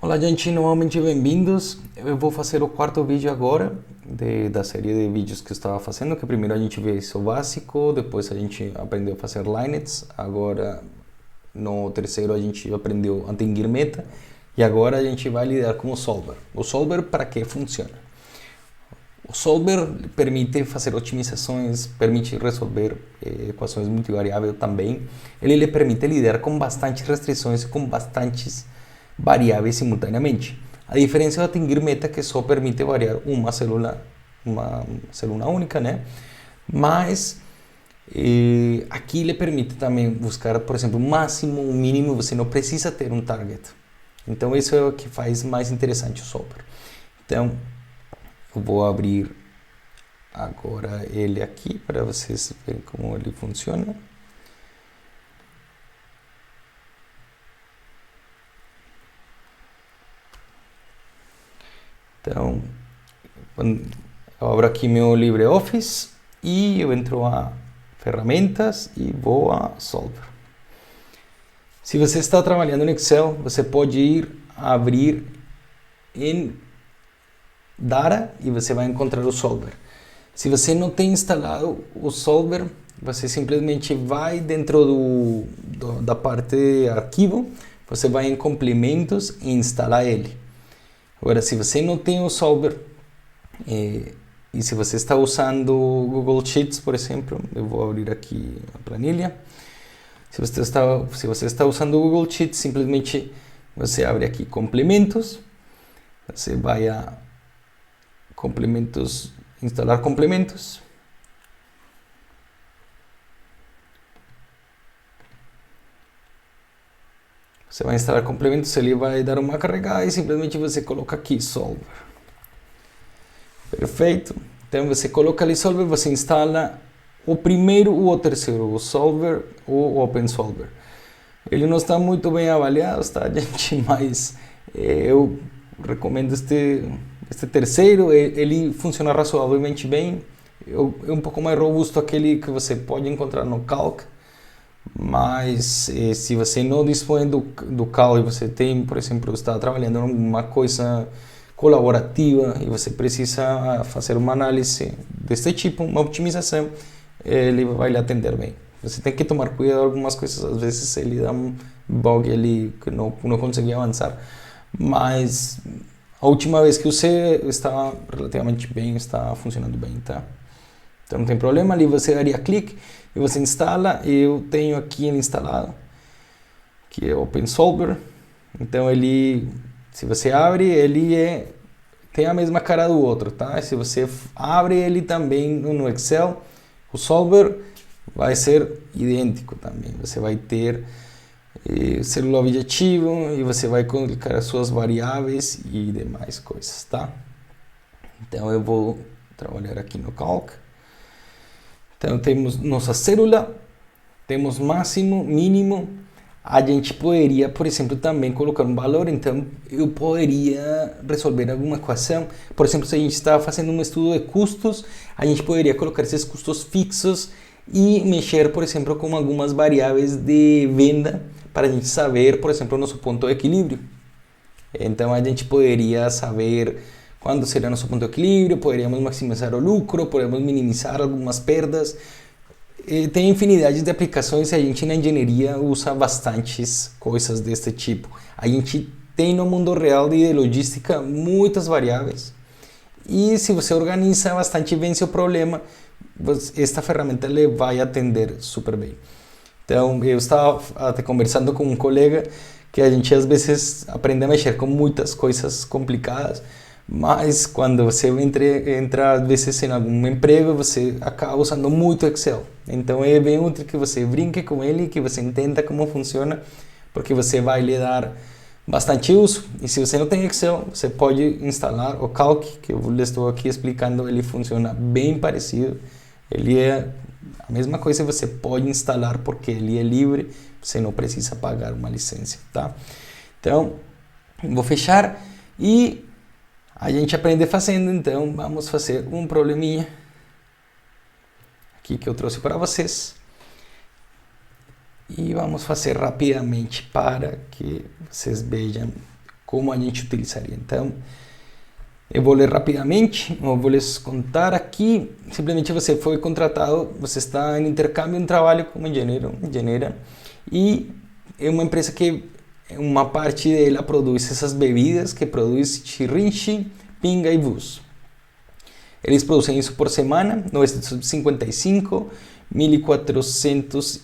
Olá, gente, novamente bem-vindos. Eu vou fazer o quarto vídeo agora da série de vídeos que eu estava fazendo, que primeiro a gente viu isso básico, depois a gente aprendeu a fazer linets, agora no terceiro a gente aprendeu a atingir meta e agora a gente vai lidar com o solver. O solver, para que funciona? O solver permite fazer otimizações, permite resolver equações multivariáveis também. Ele lhe permite lidar com bastantes restrições e com bastantes variáveis simultaneamente. A diferença do atingir meta que só permite variar uma célula única, né? Mas aqui ele permite também buscar, por exemplo, o máximo, o mínimo. Você não precisa ter um target. Então isso é o que faz mais interessante o solver. Então eu vou abrir agora ele aqui para vocês verem como ele funciona. Então, eu abro aqui meu LibreOffice e eu entro a ferramentas e vou a Solver. Se você está trabalhando no Excel, você pode ir abrir em Data e você vai encontrar o Solver. Se você não tem instalado o Solver, você simplesmente vai dentro da parte de arquivo, você vai em complementos e instalar ele. Agora, se você não tem o Solver e se você está usando o Google Sheets, por exemplo, eu vou abrir aqui a planilha. Se você está usando o Google Sheets, simplesmente você abre aqui complementos, você vai a complementos, instalar complementos. Você vai instalar complementos, ele vai dar uma carregada e simplesmente você coloca aqui Solver. Perfeito. Então você coloca ali Solver, você instala o primeiro ou o terceiro, o Solver ou o Open Solver. Ele não está muito bem avaliado, tá, gente? Mas eu recomendo este terceiro. Ele funciona razoavelmente bem. É um pouco mais robusto aquele que você pode encontrar no Calc. Mas se você não dispõe do Calc e você tem, por exemplo, está trabalhando em alguma coisa colaborativa e você precisa fazer uma análise deste tipo, uma otimização, ele vai lhe atender bem. Você tem que tomar cuidado com algumas coisas, às vezes ele dá um bug ali que não consegue avançar, mas a última vez que usei está relativamente bem, está funcionando bem, tá? Então não tem problema, ali você daria clique e você instala. Eu tenho aqui ele instalado, que é Open Solver. Então ele, se você abre, ele tem a mesma cara do outro, tá? Se você abre ele também no Excel, o Solver vai ser idêntico também. Você vai ter célula objetivo e você vai colocar as suas variáveis e demais coisas, tá? Então eu vou trabalhar aqui no Calc. Então temos nossa célula, temos máximo, mínimo. A gente poderia, por exemplo, também colocar um valor. Então eu poderia resolver alguma equação. Por exemplo, se a gente está fazendo um estudo de custos, a gente poderia colocar esses custos fixos e mexer, por exemplo, com algumas variáveis de venda para a gente saber, por exemplo, nosso ponto de equilíbrio. Então a gente poderia saber quando seria nosso ponto de equilíbrio, poderíamos maximizar o lucro, poderíamos minimizar algumas perdas. Tem infinidade de aplicações e a gente na engenharia usa bastantes coisas deste tipo. A gente tem no mundo real de logística muitas variáveis e se você organiza bastante bem seu problema, esta ferramenta lhe vai atender super bem. Então eu estava até conversando com um colega que a gente às vezes aprende a mexer com muitas coisas complicadas, mas quando você entra às vezes em algum emprego, você acaba usando muito Excel. Então é bem útil que você brinque com ele, que você entenda como funciona, porque você vai lhe dar bastante uso. E se você não tem Excel, você pode instalar o Calc, que eu lhe estou aqui explicando. Ele funciona bem parecido. Ele é a mesma coisa, você pode instalar porque ele é livre, você não precisa pagar uma licença, tá? Então, vou fechar e a gente aprende fazendo. Então vamos fazer um probleminha aqui que eu trouxe para vocês e vamos fazer rapidamente para que vocês vejam como a gente utilizaria. Então, eu vou ler rapidamente, eu vou lhes contar aqui. Simplesmente você foi contratado, você está em intercâmbio, um trabalho como engenheira, e é uma empresa que uma parte dela produz essas bebidas, que produz chirrinche, pinga e bus. Eles produzem isso por semana, 955, 1412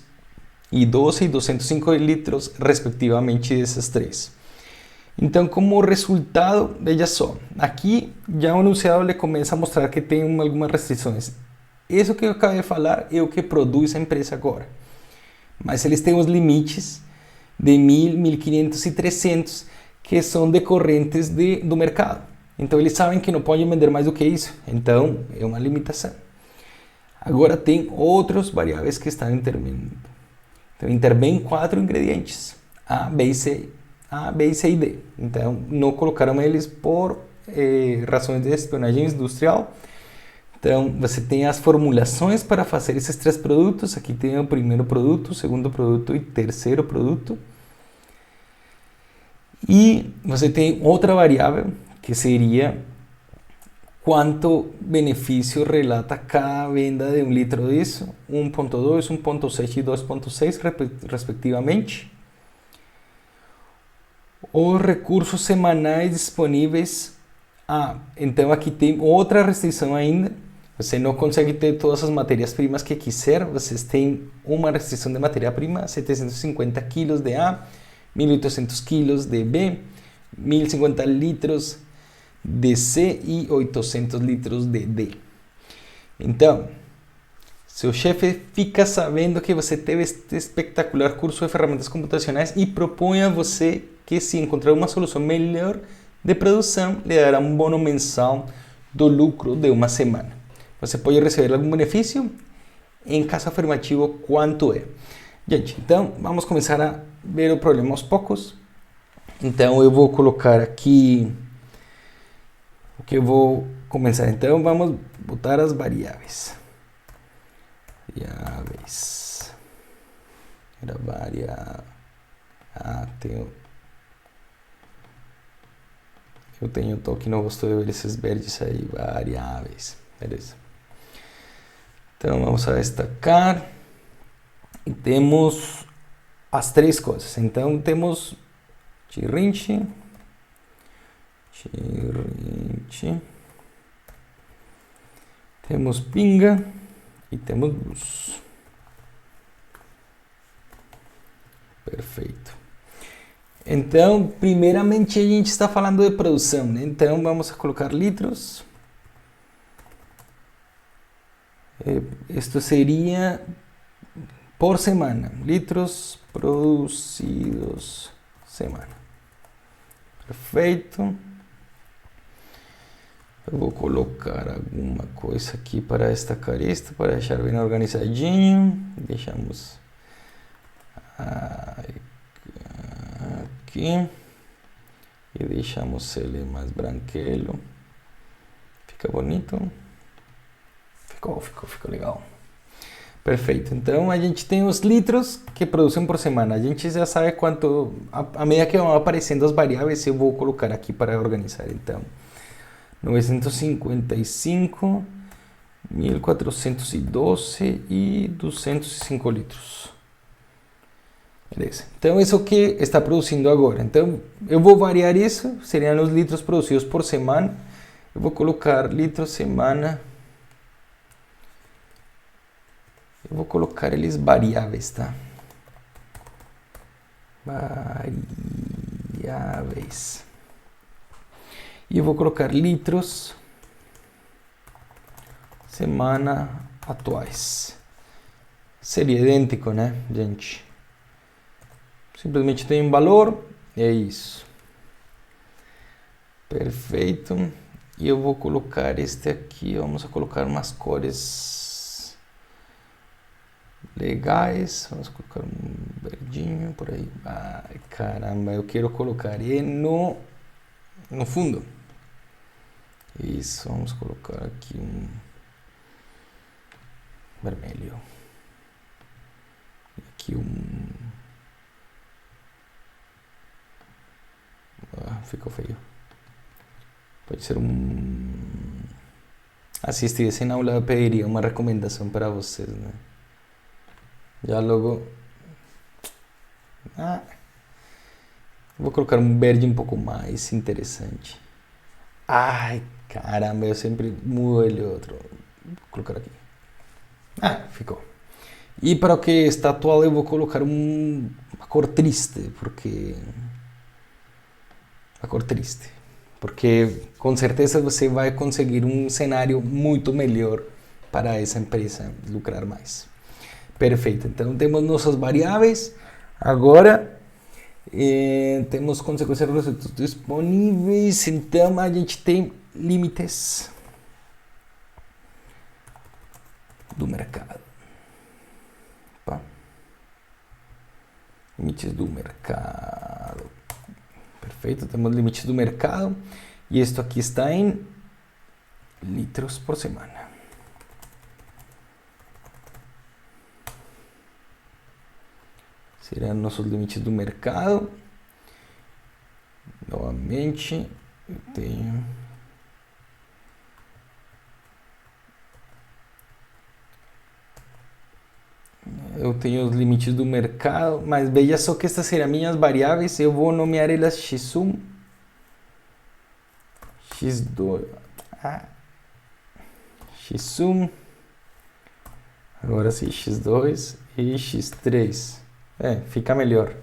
e 205 litros, respectivamente, dessas três. Então, como resultado, veja só, aqui já o enunciado lhe começa a mostrar que tem algumas restrições. Isso que eu acabei de falar é o que produz a empresa agora. Mas eles têm os limites de 1.000, 1.500 e 300 que são decorrentes do mercado. Então eles sabem que não podem vender mais do que isso. Então é uma limitação. Agora tem outras variáveis que estão intervindo. Então intervêm 4 ingredientes: A, B e C. A, B, C e D. Então não colocaram eles por razões de espionagem industrial. Então você tem as formulações para fazer esses 3 produtos. Aqui tem o primeiro produto, o segundo produto e terceiro produto. E você tem outra variável que seria quanto benefício relata cada venda de 1 litro disso, 1.2, 1.6 e 2.6 respectivamente. Os recursos semanais disponíveis. Então aqui tem outra restrição ainda. Você não consegue ter todas as matérias-primas que quiser. Vocês têm uma restrição de matéria-prima: 750 kg de A, 1.800 kg de B, 1.050 litros de C e 800 litros de D. Então, seu chefe fica sabendo que você teve este espetacular curso de ferramentas computacionais e propõe a você que, se encontrar uma solução melhor de produção, lhe dará um bônus mensal do lucro de uma semana. Você pode receber algum benefício? Em caso afirmativo, quanto é? Gente, então vamos começar a ver o problema aos poucos. Então eu vou colocar aqui o que eu vou começar. Então vamos botar as variáveis. Era variável. Eu tenho toque, não gostou de ver esses verdes aí. Variáveis. Beleza. Então vamos a destacar. E temos as 3 coisas. Então temos chirrinche, temos pinga e temos bus. Perfeito. Então, primeiramente a gente está falando de produção, né? Então vamos a colocar litros. Isto seria por semana, litros produzidos semana. Perfeito. Eu vou colocar alguma coisa aqui para destacar isto, para deixar bem organizadinho. Deixamos aqui e deixamos ele mais branquelo. Fica bonito. Ficou legal. Perfeito. Então a gente tem os litros que produzem por semana. A gente já sabe quanto, a medida que vão aparecendo as variáveis, eu vou colocar aqui para organizar. Então 955, 1412 e 205 litros. Beleza. Então isso que está produzindo agora. Então eu vou variar isso, seriam os litros produzidos por semana. Eu vou colocar litros semana. Eu vou colocar eles variáveis, tá? Variáveis. E eu vou colocar litros semana atuais. Seria idêntico, né, gente? Simplesmente tem um valor, é isso. Perfeito. E eu vou colocar este aqui, vamos colocar umas cores legais. Vamos colocar um verdinho por aí. Ai, caramba, eu quero colocar ele no fundo. Isso, vamos colocar aqui um vermelho. Aqui ficou feio. Pode ser um... Se estivesse na aula eu pediria uma recomendação para vocês, né? Já logo... vou colocar um verde um pouco mais interessante. Ai, caramba, eu sempre mudo ele outro. Vou colocar aqui. Ficou. E para o que está atual eu vou colocar uma cor triste, porque... A cor triste. Porque com certeza você vai conseguir um cenário muito melhor para essa empresa lucrar mais. Perfeito, então temos nossas variáveis. Agora temos consequências de recursos disponíveis. Então a gente tem limites do mercado. Opa. Limites do mercado. Perfeito, temos limites do mercado. E isto aqui está em litros por semana. Serão nossos limites do mercado. Novamente, eu tenho os limites do mercado, mas veja só que estas serão minhas variáveis. Eu vou nomear elas x1, x2, x1, agora sim x2 e x3. Fica melhor,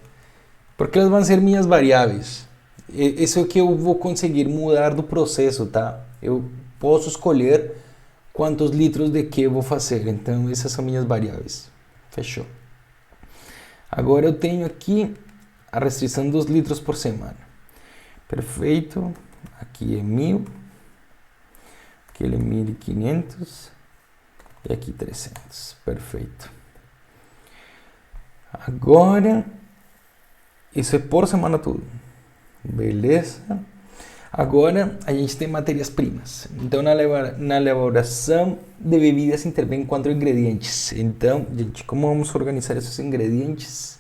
porque elas vão ser minhas variáveis. Isso é o que eu vou conseguir mudar do processo, tá? Eu posso escolher quantos litros de que eu vou fazer, então essas são minhas variáveis. Fechou. Agora eu tenho aqui a restrição dos litros por semana. Perfeito. Aqui é 1000, aquele é 1500 e aqui 300. Perfeito. Agora, isso é por semana tudo. Beleza? Agora a gente tem matérias-primas. Então na elaboração de bebidas intervêm 4 ingredientes. Então, gente, como vamos organizar esses ingredientes?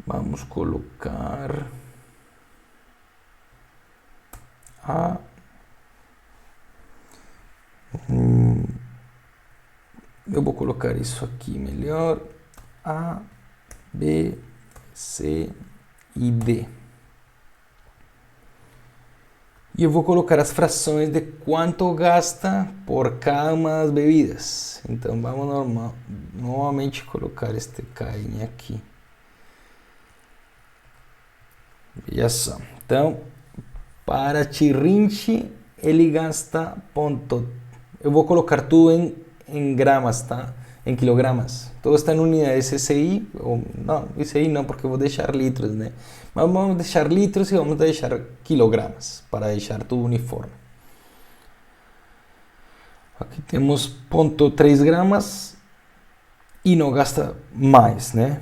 Vamos colocar eu vou colocar isso aqui melhor. A, B, C e D. E eu vou colocar as frações de quanto gasta por cada uma das bebidas. Então vamos novamente colocar este carinha aqui. Veja só. Então, para Chirrinche, ele gasta ponto. Eu vou colocar tudo em gramas, tá? Em quilogramas. Todo está em unidades SI, ou não, SI não, porque eu vou deixar litros, né? Mas vamos deixar litros e vamos deixar quilogramas, para deixar tudo uniforme. Aqui temos 0,3 gramas e não gasta mais, né?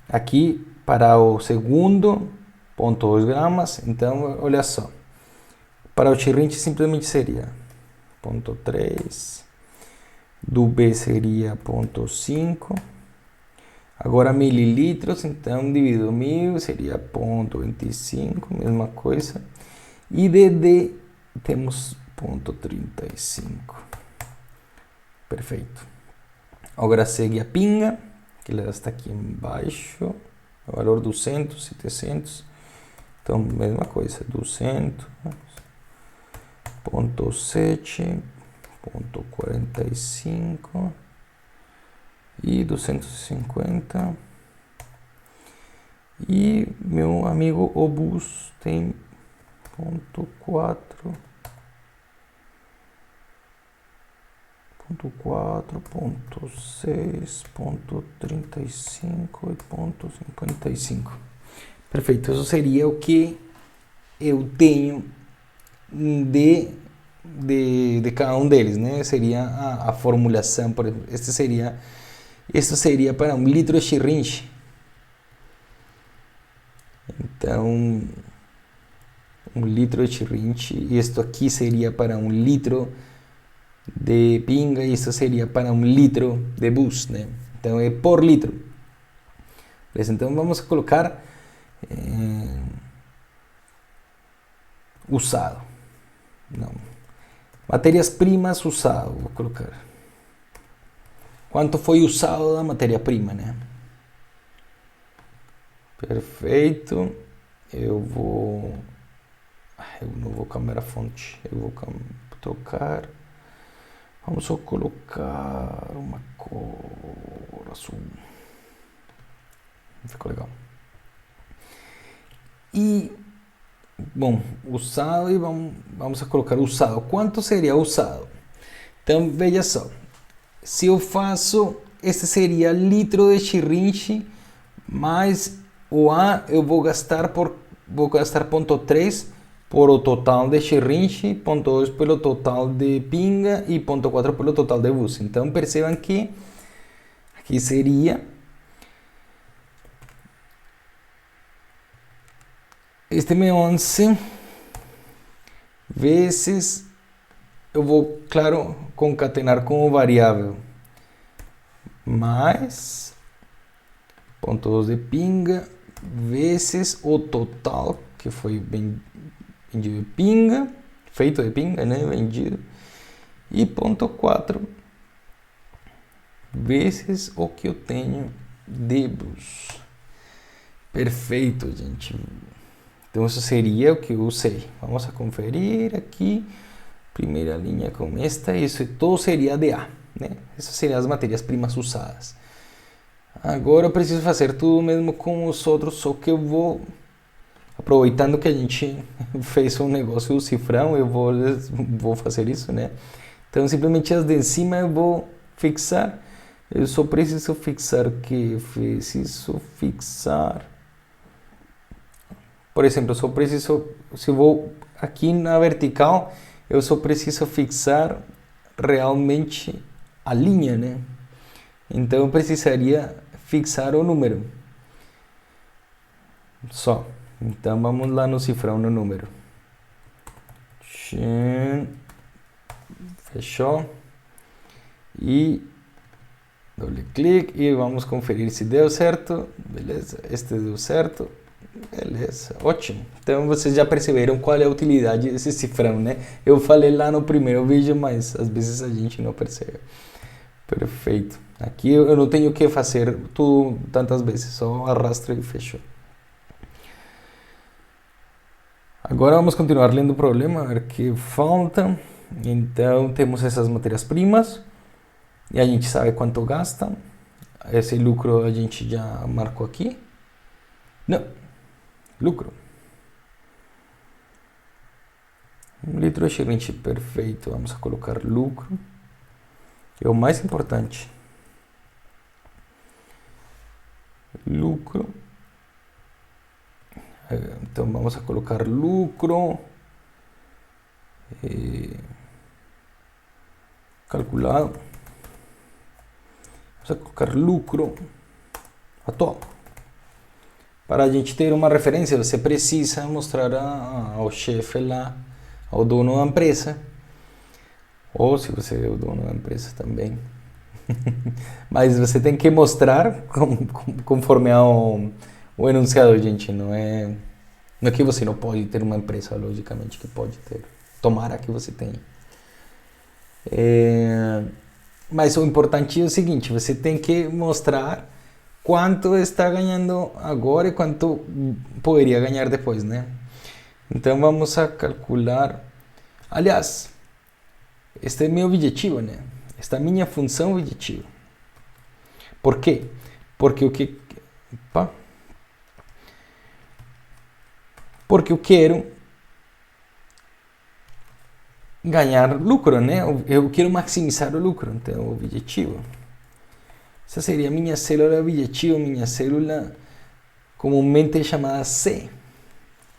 Aqui, para o segundo, 0,2 gramas, então, olha só. Para o Chirrinche simplesmente seria 0,3, do B seria 0,5, agora mililitros, então dividido 1000 seria 0,25, mesma coisa, e de D temos 0,35, perfeito. Agora segue a pinga, que ela está aqui embaixo, o valor 200, 700, então mesma coisa, 200, 0,7, 0,45 e 250, e meu amigo Obus tem 0,4, 0,6, 0,35 e 0,55. Perfeito, isso seria o que eu tenho de cada um deles, né? Seria a formulação, por exemplo, este seria para 1 litro de Chirrinche. Então, 1 litro de Chirrinche, e isto aqui seria para 1 litro de pinga, e isso seria para 1 litro de bus, né? Então é por litro. Então vamos colocar usado. Não. Matérias-primas usado, vou colocar. Quanto foi usado da matéria-prima, né? Perfeito. Eu não vou cambiar a fonte. Eu vou trocar. Vamos só colocar uma cor azul. Ficou legal. E, bom, usado e vamos a colocar usado. Quanto seria usado? Então, veja só. Se eu faço, esse seria litro de chirrinche, mais o A eu vou gastar 0,3 por o total de chirrinche, 0,2 pelo total de pinga e 0,4 pelo total de bus. Então percebam que aqui seria este M11 vezes, eu vou, claro, concatenar com o variável, mais 0,2 de pinga vezes o total que foi vendido de pinga, feito de pinga, né, vendido, e 0,4 vezes o que eu tenho de bus. Perfeito, gente. Então isso seria o que eu usei. Vamos a conferir aqui. Primeira linha com esta, isso todo seria de A, né? Essas seriam as matérias-primas usadas. Agora eu preciso fazer tudo mesmo com os outros, só que eu vou, aproveitando que a gente fez um negócio do cifrão, eu vou fazer isso, né? Então simplesmente as de cima eu vou fixar. Eu só preciso fixar por exemplo, se eu vou aqui na vertical, eu só preciso fixar realmente a linha, né? Então eu precisaria fixar o número. Só. Então vamos lá no cifrão no número. Fechou. E doble clique e vamos conferir se deu certo. Beleza, este deu certo. Beleza, ótimo. Então vocês já perceberam qual é a utilidade desse cifrão, né? Eu falei lá no primeiro vídeo, mas às vezes a gente não percebe. Perfeito. Aqui eu não tenho que fazer tudo tantas vezes, só arrastro e fecho. Agora vamos continuar lendo o problema, a ver que falta. Então temos essas matérias-primas e a gente sabe quanto gasta. Esse lucro a gente já marcou aqui. Não, lucro. 1 litro de chirrinche, perfeito. Vamos a colocar lucro. É o mais importante. Lucro. Então vamos a colocar lucro. Calculado. Vamos a colocar lucro atual. Para a gente ter uma referência, você precisa mostrar ao chefe lá, ao dono da empresa, ou se você é o dono da empresa também. Mas você tem que mostrar conforme ao enunciado, gente. Não é que você não pode ter uma empresa, logicamente que pode ter. Tomara que você tenha. Mas o importante é o seguinte, você tem que mostrar quanto está ganhando agora e quanto poderia ganhar depois, né? Então vamos a calcular. Aliás, este é meu objetivo, né? Esta é a minha função objetiva. Por quê? Porque eu quero ganhar lucro, né? Eu quero maximizar o lucro, então é o objetivo. Essa seria a minha célula objetivo, minha célula comumente chamada C.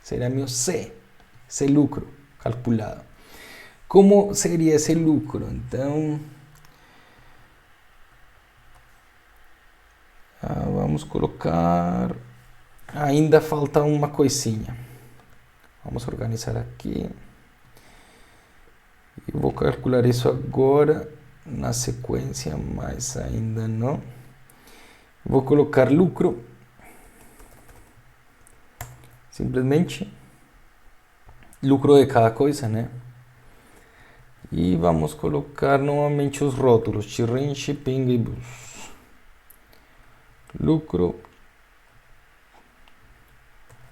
Seria meu C, esse lucro calculado. Como seria esse lucro? Então, vamos colocar... Ainda falta uma coisinha. Vamos organizar aqui. Eu vou calcular isso agora na sequência, mas ainda não. Vou colocar lucro. Simplesmente. lucro de cada coisa, né? E vamos colocar novamente os rótulos: Chirrinche, Pinga e Bus. Lucro,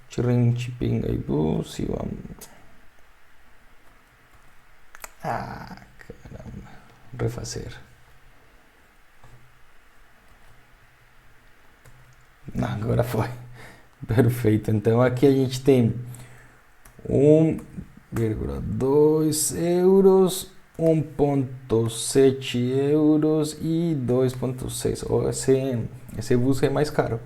Chirrinche, Pinga e Bus. E vamos. Ah, caramba. Refazer. Agora foi. Perfeito. Então aqui a gente tem 1,2 euros, 1,7 euros e 2,6. Oh, esse bus é mais caro.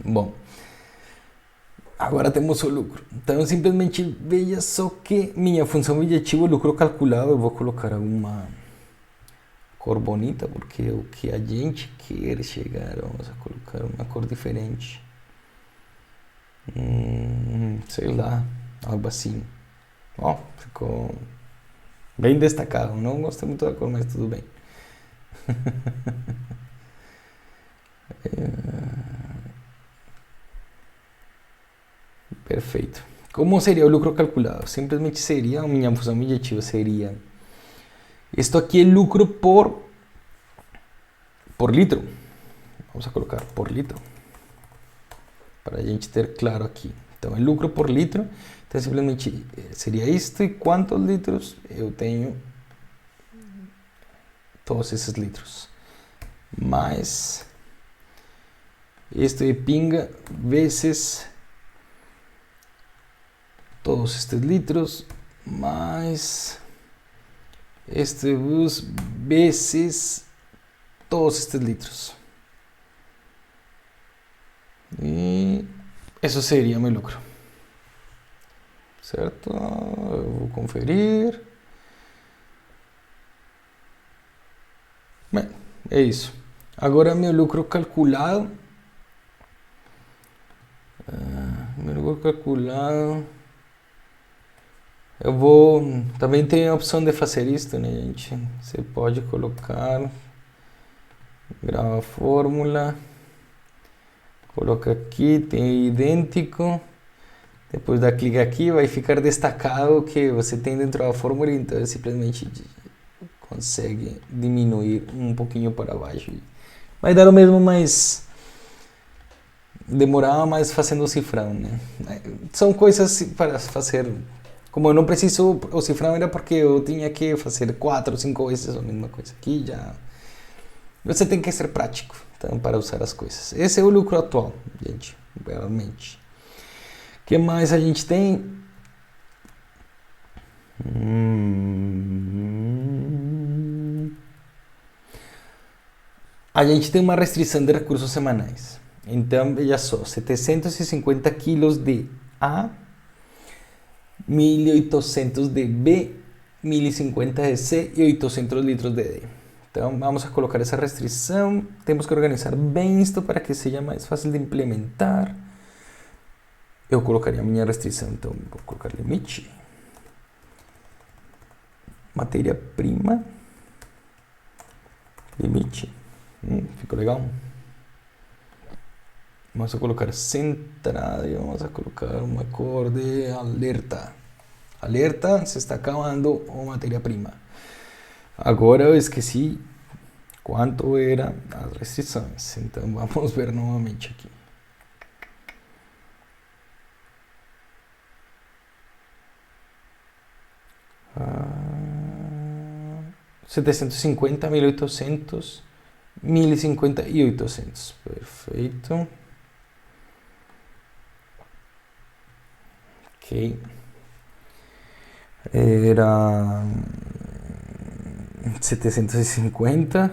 Bom, agora temos o lucro. Então simplesmente veja só que minha função objetiva, o lucro calculado, eu vou colocar alguma cor bonita, porque o que a gente quer chegar, vamos a colocar uma cor diferente. Sei lá, algo assim. Ó, ficou bem destacado. Não gostei muito da cor, mas tudo bem. Perfeito. Como seria o lucro calculado? Simplesmente seria, a minha função objetiva seria, isto aqui é lucro por litro. Vamos a colocar por litro, para a gente ter claro aqui. Então, é lucro por litro. Então, simplesmente seria isto. E quantos litros eu tenho? Todos esses litros. Mais isto de pinga vezes todos estes litros. Mais este bus vezes todos estes litros. E isso seria meu lucro. Certo? Eu vou conferir. Bem, é isso. Agora meu lucro calculado. Meu lucro calculado. Eu vou. Também tem a opção de fazer isto, né, gente? Você pode colocar. Grava a fórmula. Coloca aqui, tem idêntico. Depois dá clique aqui, vai ficar destacado o que você tem dentro da fórmula. Então simplesmente consegue diminuir um pouquinho para baixo. Vai dar o mesmo, mas demorar mais fazendo o cifrão, né? São coisas para fazer. Como eu não preciso o cifrão, era porque eu tinha que fazer 4 ou 5 vezes a mesma coisa. Aqui já você tem que ser prático, então, para usar as coisas. Esse é o lucro atual, gente, realmente. O que mais a gente tem? A gente tem uma restrição de recursos semanais. Então, veja só, 750 quilos de A, 1.800 de B, 1.050 de C e 800 litros de D. Então, vamos a colocar essa restrição. Temos que organizar bem isto para que seja mais fácil de implementar. Eu colocaria a minha restrição, então vou colocar limite. Matéria-prima. Limite. Ficou legal? Vamos a colocar centrada e vamos a colocar uma cor de alerta. Alerta, se está acabando a matéria-prima. Agora eu esqueci quanto eram as restrições. Então vamos ver novamente aqui. 750, 1.800, 1.050 e 800. Perfeito. Ok. Era 750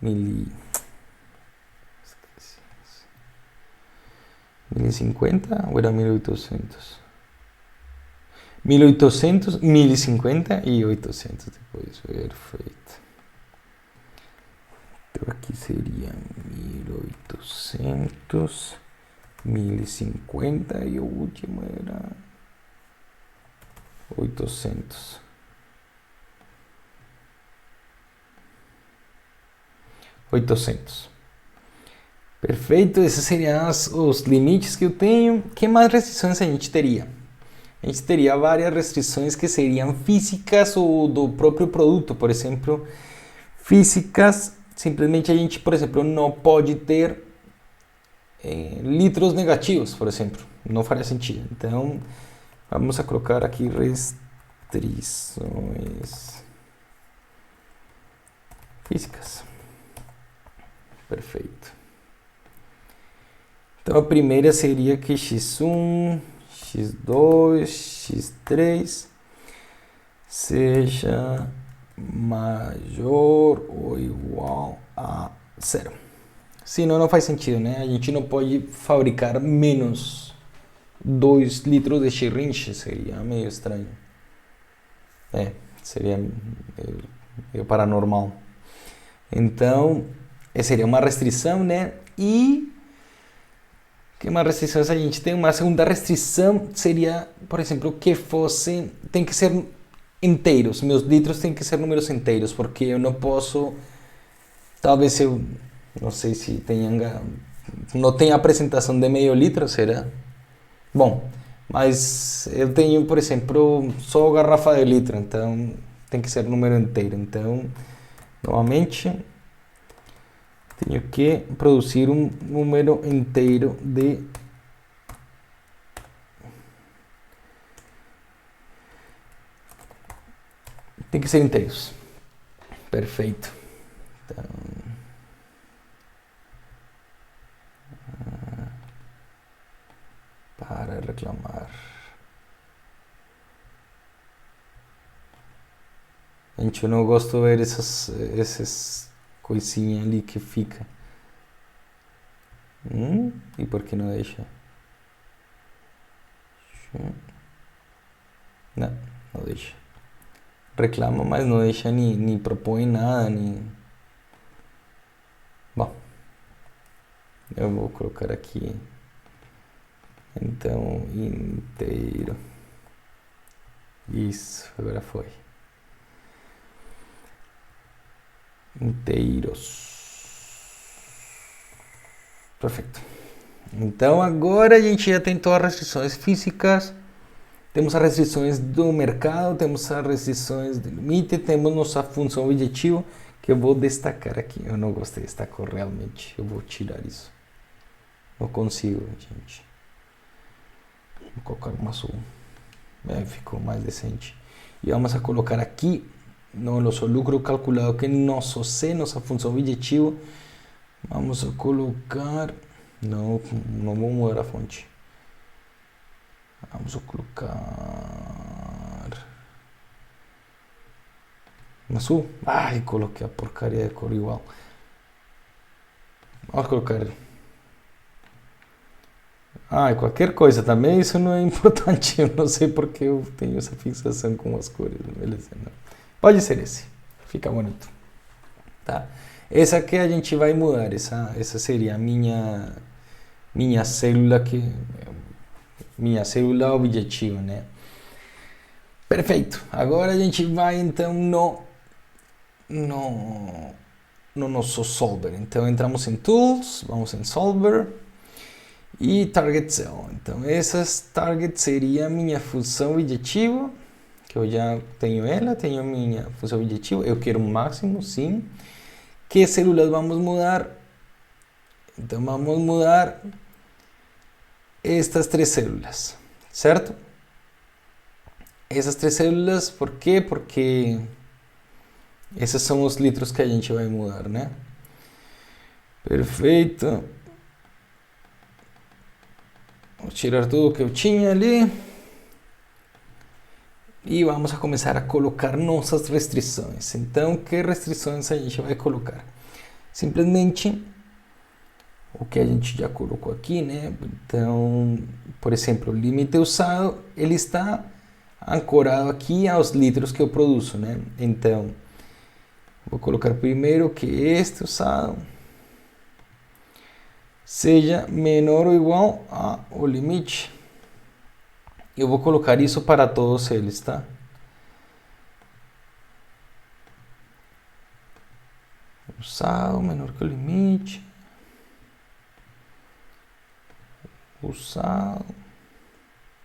1.050 ou era 1.800? 1.800, 1.050 e 800 depois. Perfeito. Então aqui seria 1.800, 1.050 e o último era 800. 800. Perfeito, esses seriam os limites que eu tenho. Que mais restrições a gente teria? A gente teria várias restrições que seriam físicas ou do próprio produto. Por exemplo, físicas, simplesmente a gente, por exemplo, não pode ter litros negativos, por exemplo. Não faria sentido. Então, vamos a colocar aqui restrições físicas. Perfeito. Então a primeira seria que x1, x2, x3 seja maior ou igual a zero. Senão não faz sentido, né? A gente não pode fabricar menos 2 litros de xirrinche, seria meio estranho. Seria meio paranormal. Então, essa seria uma restrição, né? E que mais restrições a gente tem? Uma segunda restrição seria, por exemplo, que tem que ser inteiros. Meus litros têm que ser números inteiros, porque eu não posso, talvez eu, não sei se não tem apresentação de meio litro, será? Bom, mas eu tenho, por exemplo, só garrafa de litro, então tem que ser número inteiro. Então, novamente, tenho que produzir um número inteiro de tem que ser inteiros. Perfeito. Então, para reclamar. Gente, eu não gosto de ver essas coisinhas ali que fica. E por que não deixa? Não, não deixa. Reclama, mas não deixa nem propõe nada, Bom, eu vou colocar aqui, então, inteiro. Isso, agora foi. Inteiros. Perfeito. Então agora a gente já tem todas as restrições físicas. Temos as restrições do mercado, temos as restrições do limite, temos nossa função objetivo, que eu vou destacar aqui. Eu não gostei desta cor realmente, eu vou tirar isso. Não consigo, gente. Vou colocar um azul. Ficou mais decente. E vamos a colocar aqui no nosso lucro calculado, que é nosso C, nossa função objetivo. Vamos a colocar... Não vou mudar a fonte. Vamos a colocar azul. Ai, coloquei a porcaria de cor igual. Vamos colocar. Qualquer coisa também, isso não é importante. Eu não sei porque eu tenho essa fixação com as cores. Beleza, não. Pode ser esse. Fica bonito. Tá. Essa aqui a gente vai mudar. Essa seria a minha célula minha célula objetivo, né? Perfeito. Agora a gente vai então no nosso solver. Então entramos em Tools, vamos em Solver e Target Cell. Então essas target seria a minha função objetivo, que eu já tenho tenho a minha função objetivo. Eu quero um máximo, sim. Que células vamos mudar? Então vamos mudar estas 3 células, certo? Essas 3 células, por quê? Porque esses são os litros que a gente vai mudar, né? Perfeito. Vou tirar tudo que eu tinha ali. E vamos a começar a colocar nossas restrições. Então, que restrições a gente vai colocar? Simplesmente o que a gente já colocou aqui, né? Então, por exemplo, o limite usado, ele está ancorado aqui aos litros que eu produzo, né? Então, vou colocar primeiro que este usado seja menor ou igual ao limite. Eu vou colocar isso para todos eles, tá? Usado menor que o limite. Usado.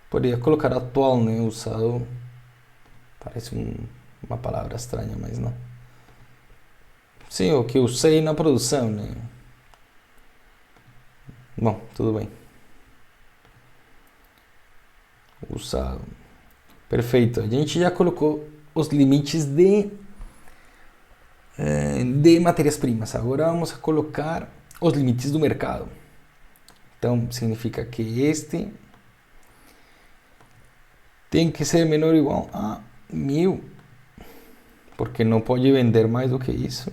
Poderia colocar atual, né? Usado. Parece uma palavra estranha, mas não. Sim, o que usei na produção, né? Bom, tudo bem. Usado. Perfeito. A gente já colocou os limites de matérias-primas. Agora vamos a colocar os limites do mercado. Então, significa que este tem que ser menor ou igual a 1000, porque não pode vender mais do que isso.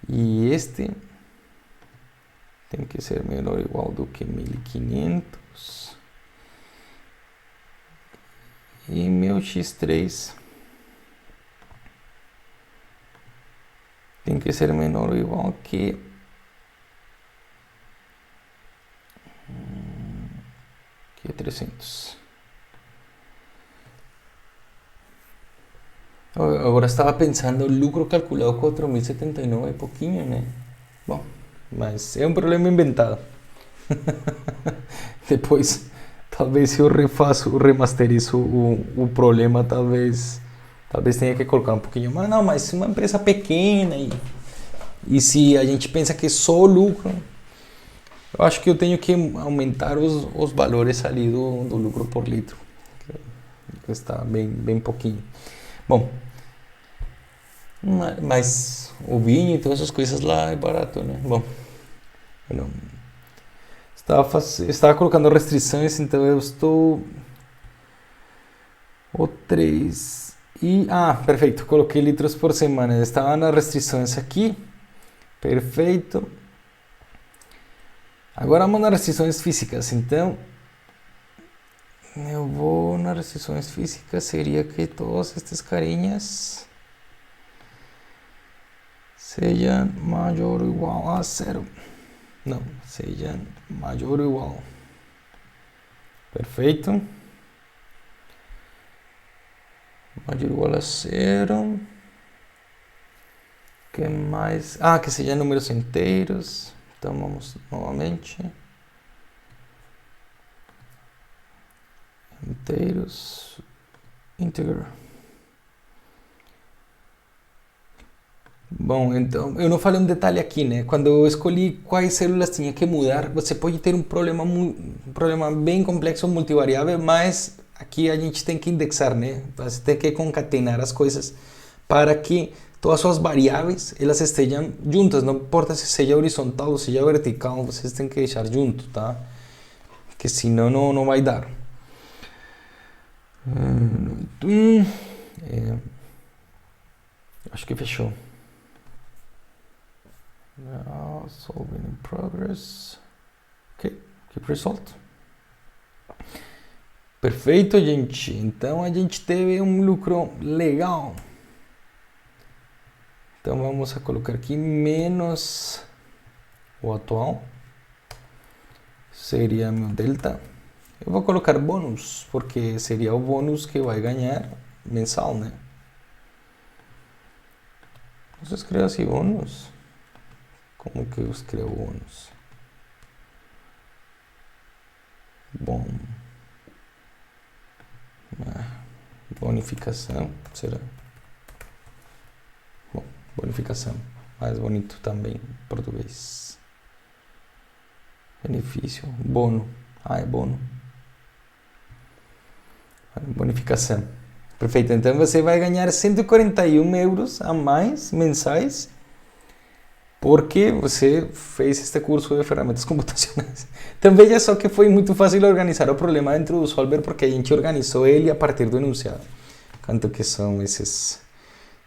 E este tem que ser menor ou igual do que 1500. E meu X3 tem que ser menor ou igual que 300. Agora estava pensando, o lucro calculado 4.079 é pouquinho, né? Bom, mas é um problema inventado. Depois, talvez se eu refaço, remasterizo o problema, talvez tenha que colocar um pouquinho mais. Não, mas uma empresa pequena e se a gente pensa que é só lucro, eu acho que eu tenho que aumentar os valores ali do lucro por litro, que está bem pouquinho. Bom, mas o vinho e todas essas coisas lá é barato, né? Bom, eu não... Estava colocando restrições, então eu estou... O 3... perfeito, coloquei litros por semana. Estava nas restrições aqui. Perfeito. Agora vamos nas restrições físicas. Então, eu vou nas restrições físicas. Seria que todas estas carinhas sejam maior ou igual a 0. Não, seja maior ou igual. Perfeito. Maior ou igual a 0. Que mais? Que seja números inteiros. Então vamos novamente. Inteiros. Integer. Bom, então, eu não falei um detalhe aqui, né? Quando eu escolhi quais células tinha que mudar, você pode ter um problema bem complexo, multivariável, mas aqui a gente tem que indexar, né? Você tem que concatenar as coisas para que todas as suas variáveis, elas estejam juntas, não importa se seja horizontal ou seja vertical, vocês têm que deixar junto, tá? Porque senão não vai dar. Acho que fechou. Now, solving in progress. Ok, keep result. Perfeito, gente. Então a gente teve um lucro legal. Então vamos a colocar aqui menos o atual. Seria meu delta. Eu vou colocar bônus, porque seria o bônus que vai ganhar mensal, né? Você escreve assim, bônus? Como que eu escrevo bônus? Bom. Bonificação, será? Bom, bonificação. Mais bonito também em português. Benefício. Bono. É bono. Bonificação. Perfeito. Então você vai ganhar 141 euros a mais mensais porque você fez este curso de ferramentas computacionais. Então veja só que foi muito fácil organizar o problema dentro do Solver porque a gente organizou ele a partir do enunciado. Quanto que são esses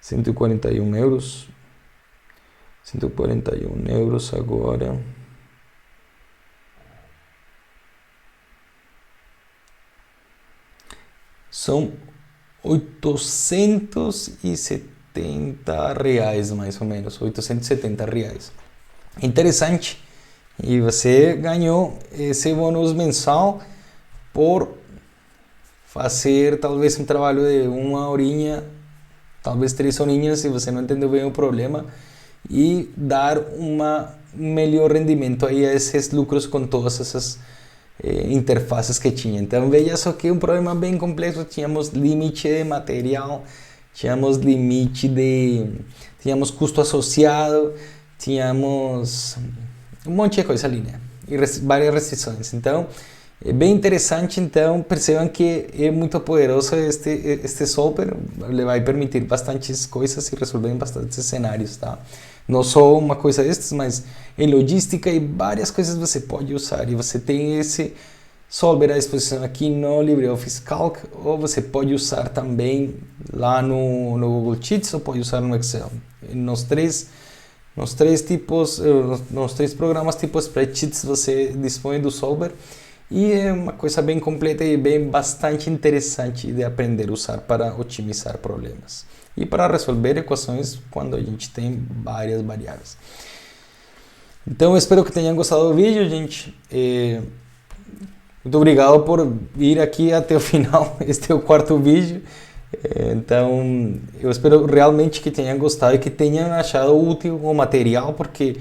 141 euros? 141 euros agora. São 870 reais, mais ou menos, 870 reais. Interessante. E você ganhou esse bônus mensal por fazer talvez um trabalho de uma horinha, talvez 3 horinhas, se você não entendeu bem o problema, e dar um melhor rendimento aí a esses lucros com todas essas interfaces que tinha. Então veja só que um problema bem complexo, tínhamos limite de material, tínhamos custo associado, tínhamos um monte de coisa ali, né? E várias restrições. Então, é bem interessante. Então, percebam que é muito poderoso este solver, ele vai permitir bastantes coisas e resolver bastantes cenários, tá? Não só uma coisa destas, mas em logística e várias coisas você pode usar. E você tem esse solver à disposição aqui no LibreOffice Calc, ou você pode usar também lá no Google Sheets, ou pode usar no Excel. Nos três programas tipo Spreadsheets você dispõe do solver, e é uma coisa bem completa e bastante interessante de aprender a usar para otimizar problemas e para resolver equações quando a gente tem várias variáveis. Então, eu espero que tenham gostado do vídeo, gente. Muito obrigado por vir aqui até o final. Este é o quarto vídeo. Então, eu espero realmente que tenham gostado e que tenham achado útil o material, porque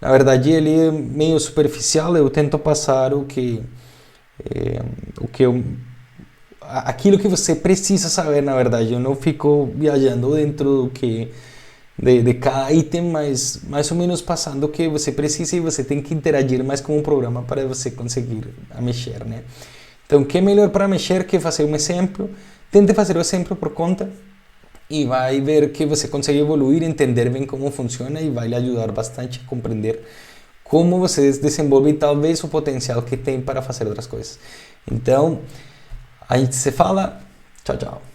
na verdade ele é meio superficial. Eu tento passar aquilo que você precisa saber, na verdade. Eu não fico viajando dentro de cada item, mas mais ou menos passando o que você precisa, e você tem que interagir mais com o programa para você conseguir mexer, né? Então, que é melhor para mexer que fazer um exemplo? Tente fazer o exemplo por conta e vai ver que você consegue evoluir, entender bem como funciona, e vai lhe ajudar bastante a compreender como você desenvolve talvez o potencial que tem para fazer outras coisas. Então, a gente se fala. Tchau, tchau.